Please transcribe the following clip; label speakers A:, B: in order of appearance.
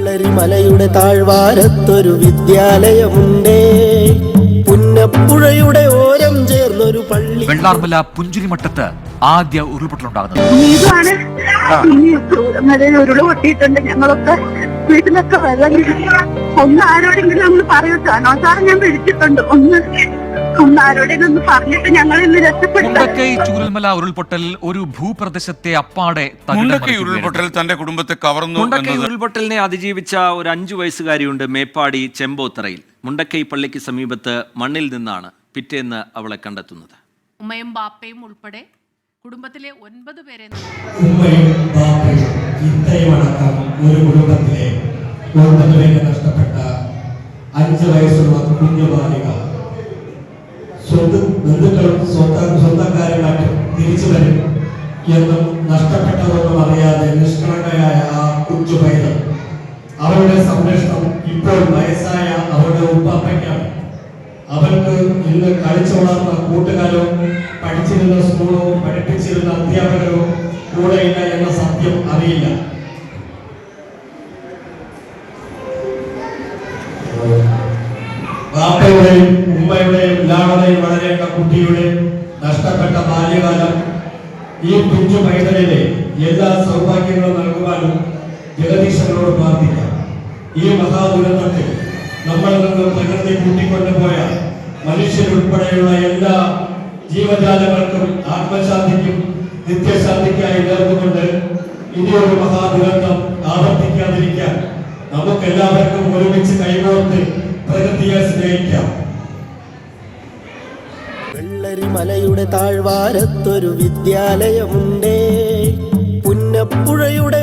A: വെള്ളരിമലയുടെ താഴ്വാരത്തൊരു വിദ്യാലയമുണ്ടേ, പുന്നപ്പുഴയുടെ ഓരം ചേർന്നൊരു പള്ളി.
B: വെള്ളാർമല പുഞ്ചിരിമട്ടത്ത് ആദ്യ ഉരുൾപൊട്ടലുണ്ടാകുന്നത്
C: ഉരുള് പൊട്ടിയിട്ടുണ്ട്. ഞങ്ങളൊക്കെ വീട്ടിലൊക്കെ വെള്ളം ഒന്ന് ആരോടെങ്കിലും നമ്മൾ പറയൂട്ടാണോ സാറ്? ഞാൻ വിളിച്ചിട്ടുണ്ട്. ഒന്ന് ആരോടെങ്കിലും പറഞ്ഞിട്ട് ഞങ്ങൾ ഇന്ന് രക്ഷപ്പെട്ടു.
B: മുണ്ടക്കൈ ചൂരൽമല ഉരുൾപൊട്ടൽ ഒരു ഭൂപ്രദേശത്തെ അപ്പാടെ
D: മുണ്ടക്കൈ ഉരുൾപൊട്ടൽ തന്റെ കുടുംബത്തെ കവർന്നു.
E: മുണ്ടക്കൈ ഉരുൾപൊട്ടലിനെ അതിജീവിച്ച ഒരു 5 വയസ്സുകാരിയുണ്ട് മേപ്പാടി ചെമ്പോത്തറയിൽ. മുണ്ടക്കൈ പള്ളിക്ക് സമീപത്ത് മണ്ണിൽ നിന്നാണ് പിറ്റേന്ന് അവളെ കണ്ടെത്തുന്നത്.
F: ഉമ്മയും ബാപ്പയും ഉൾപ്പെടെ കുടുംബത്തിലെ 9 പേരെ
G: ഉമ്മയും ബാപ്പയും ഇത്തയമടക്കം ഒരു കുടുംബത്തിലെ 9 പേരെ നഷ്ടപ്പെട്ട 5 വയസ്സുള്ള കുഞ്ഞു ബാലിക ബന്ധുക്കളും സ്വന്തക്കാരും മറ്റും തിരിച്ചു വരും എന്നും നഷ്ടപ്പെട്ടതൊന്നും അറിയാതെ നിഷ്കളങ്കയായ ആ കൊച്ചു പൈതൽ അവരുടെ സംരക്ഷണം ഇപ്പോൾ വയസ്സായ അവരുടെ ഉപ്പാപ്പയ്ക്കാണ്. അവർക്ക് ഇന്ന് കളിച്ചു വളർന്ന കൂട്ടുകാരവും പഠിച്ചിരുന്ന സ്കൂളവും പഠിപ്പിച്ചിരുന്ന അധ്യാപകരും കൂടെയില്ല എന്ന സത്യം അറിയില്ല. ബാപ്പയുടെയും ഉമ്മയുടെയും ലാളനയും വളരേണ്ട കുട്ടിയുടെ നഷ്ടപ്പെട്ട ബാല്യകാലം ഈ കുഞ്ഞു പൈതലിനെ എല്ലാ സൗഭാഗ്യങ്ങളും നൽകുവാനും ജഗദീശ്വരനോട് പ്രാർത്ഥിക്കാം. ഈ മഹാദുരന്തത്തിൽ നമ്മളിൽ നിന്ന് പ്രകൃതി കൂട്ടിക്കൊണ്ടുപോയ മനുഷ്യരുൾപ്പെടെയുള്ള എല്ലാ ജീവജാലങ്ങൾക്കും ആത്മശാന്തിക്കും നിത്യശാന്തിക്കായി നേർന്നുകൊണ്ട് ഇനിയൊരു മഹാദുരന്തം ആവർത്തിക്കാതിരിക്കാൻ നമുക്കെല്ലാവർക്കും ഒരുമിച്ച് കൈകോർത്ത് പ്രകൃതിയെ സ്നേഹിക്കാം.
A: വെള്ളരിമലയുടെ താഴ്വാരത്തൊരു വിദ്യാലയമുണ്ടേ, പുന്നപ്പുഴയുടെ